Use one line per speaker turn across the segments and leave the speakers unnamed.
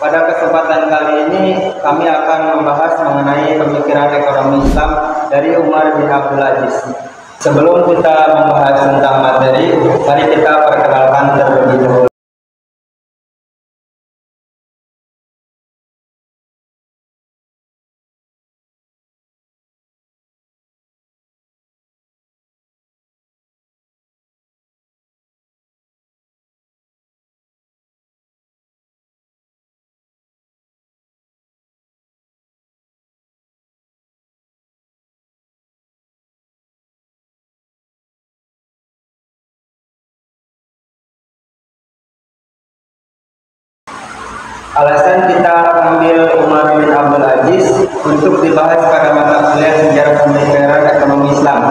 Pada kesempatan kali ini kami akan membahas mengenai pemikiran ekonomi Islam dari Umar bin Abdul Aziz. Sebelum kita membahas tentang materi, mari kita perkenalkan terlebih dahulu. Alasan kita ambil Umar bin Abdul Aziz untuk dibahas pada mata kuliah sejarah pemikiran ekonomi Islam,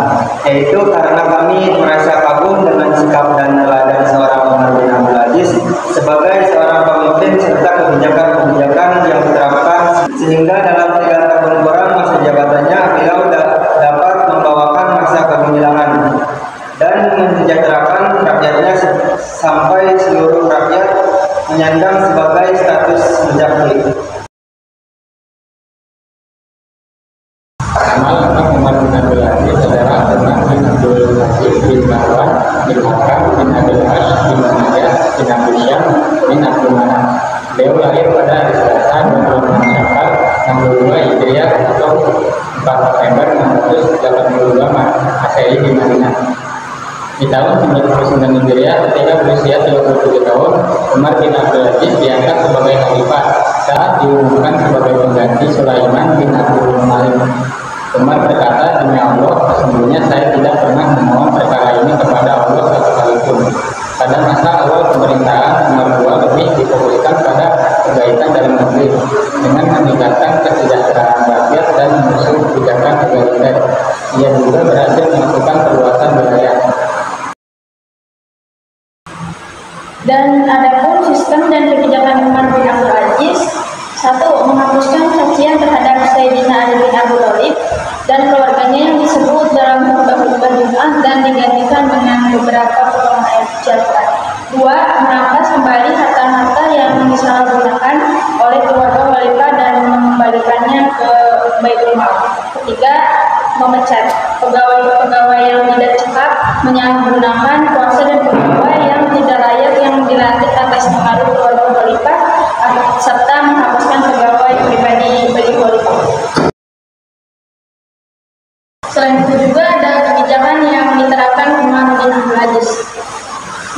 yaitu karena kami merasa kagum dengan sikap dan teladan seorang Umar bin Abdul Aziz sebagai seorang pemimpin serta kebijakan-kebijakan yang diterapkan sehingga dalam 3 tahun kurang masa jabatannya beliau dapat membawakan masa kegemilangan dan mensejahterakan rakyatnya sampai seluruh rakyat menyandang sebagai status mujahid.
Nama Umar bin Abdul Aziz adalah Umar bin Abdul Aziz bin Marwan bin Hakam bin Abil Ash bin Umayyah bin Abu Syam bin Abdul Manaf. Beliau lahir pada hari Selasa 26 Syawal 62 Hijriah atau 4 November 682 Masehi di Madinah. Di tahun 99 Hijriah, ketika berusia 37 tahun, Umar bin Abdul Aziz diangkat sebagai khalifah saat diumumkan sebagai pengganti Sulaiman bin Abdul Malik. Umar berkata, "Demi Allah, sesungguhnya saya tidak pernah memohon perkara ini kepada Allah satu kali pun." Pada masa awal pemerintahan Umar II lebih difokuskan pada kebaikan dalam negeri dengan meningkatkan kesejahteraan rakyat dan mengusung kebijakan egaliter. Ia juga berhasil melakukan perluasan wilayah.
Dan adapun sistem dan kebijakan Umar bin Abdul Aziz, 1. Menghapuskan cacian terhadap Sayyidina Ali bin Abi Thalib dan keluarganya yang disebut dalam khutbah Jumat dan digantikan dengan beberapa potongan ayat suci Al-Quran. 2. Merampas kembali harta-harta yang disalahgunakan oleh keluarga khalifah dan mengembalikannya ke Baitul Mal. 3. Memecat pegawai-pegawai yang tidak cepat, menyalahgunakan kuasa dan pegawai yang tidak layak yang dilantik atas pengaruh keluarga khalifah, serta menghapuskan pegawai pribadi bagi khalifah. Selain itu juga ada kebijakan yang diterapkan Umar bin Abdul Aziz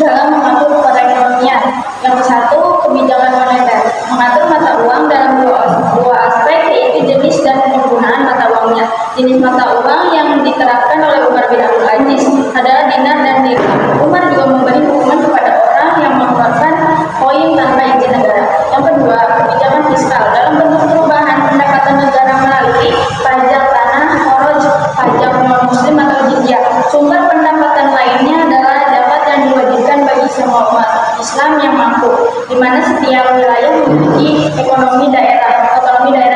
dalam mengatur perekonomian. Yang 1, kebijakan moneter, mengatur mata uang dalam dua aspek, yaitu jenis dan penggunaan mata uangnya. Jenis mata uang yang diterapkan oleh Umar bin Abdul Aziz adalah dinar dan dirham. Umar juga memberi hukuman kepada orang yang mengeluarkan koin tanpa izin negara. Yang kedua, kebijakan fiskal dalam bentuk perubahan pendapatan negara melalui pajak tanah, kharaj, pajak non-muslim atau jizyah. Sumber pendapatan lainnya adalah zakat yang diwajibkan bagi semua umat Islam yang mampu, di mana setiap wilayah memiliki otonomi daerah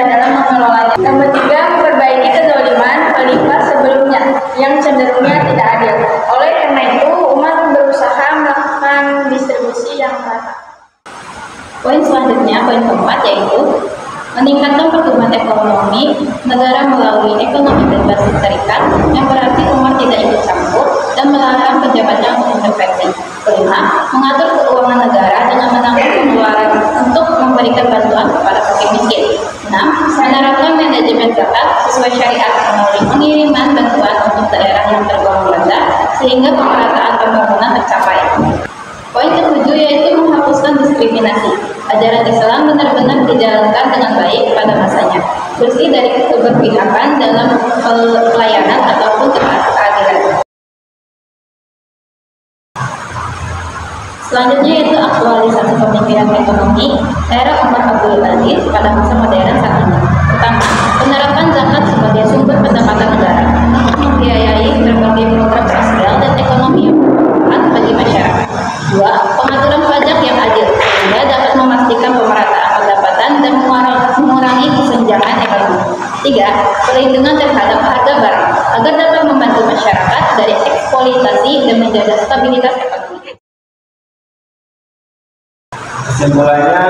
dalam mengelolanya. Yang ketiga, memperbaiki kezaliman khalifah sebelumnya yang cenderungnya tidak adil. Oleh karena itu, Umar berusaha melakukan distribusi yang merata. Poin selanjutnya, poin keempat, yaitu meningkatkan pertumbuhan ekonomi negara melalui ekonomi berbasis syarikat, yang berarti Umar tidak ikut campur dan melarang pejabatnya untuk intervensi. Kelima, mengatur keuangan negara dengan menanggung pengeluaran untuk memberikan bantuan kepada fakir miskin. 6. Menerapkan manajemen zakat sesuai syariat melalui pengiriman bantuan untuk daerah yang tergolong rendah sehingga pemerataan pembangunan tercapai. Poin ke-7 yaitu menghapuskan diskriminasi. Ajaran Islam benar-benar dijalankan dengan baik pada masanya, bersih dari keberpihakan dalam pelayanan ataupun keadilan. Selanjutnya yaitu aktualisasi pemikiran ekonomi era Umar Abdul Aziz pada masa modern saat ini. Pertama, penerapan zakat sebagai sumber pendapatan negara untuk membiayai berbagai program sosial dan ekonomi yang bermanfaat bagi masyarakat. 2. Pengaturan pajak yang adil sehingga dapat memastikan pemerataan pendapatan dan mengurangi kesenjangan ekonomi. 3. Perlindungan terhadap harga barang agar dapat membantu masyarakat dari eksploitasi dan menjaga stabilitas ekonomi.
Kesimpulannya,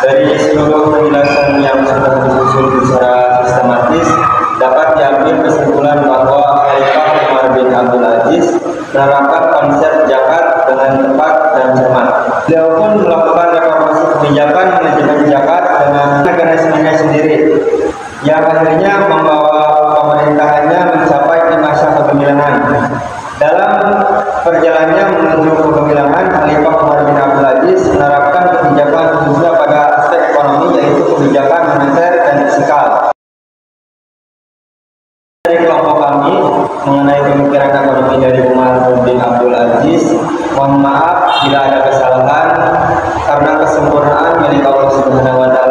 Dari seluruh penjelasan yang sudah disusun secara sistematis, dapat diambil kesimpulan bahwa Khalifah Umar bin Abdul Aziz menerapkan konsep zakat dengan tepat dan cermat. Beliau pun melakukan reformasi kebijakan manajemen zakat dengan mekanismenya sendiri, yang akhirnya membawa pemerintahannya mencapai di masa kegemilangan. Dalam perjalanannya menuju kegemilangan, Khalifah Umar bin Abdul Aziz menerapkan kebijakan khususnya pada aspek ekonomi, yaitu kebijakan moneter dan fiskal. Dari kelompok kami mengenai pemikiran ekonomi dari Umar bin Abdul Aziz, mohon maaf bila ada kesalahan, karena kesempurnaan milik Allah Subhanahu wa Ta'ala.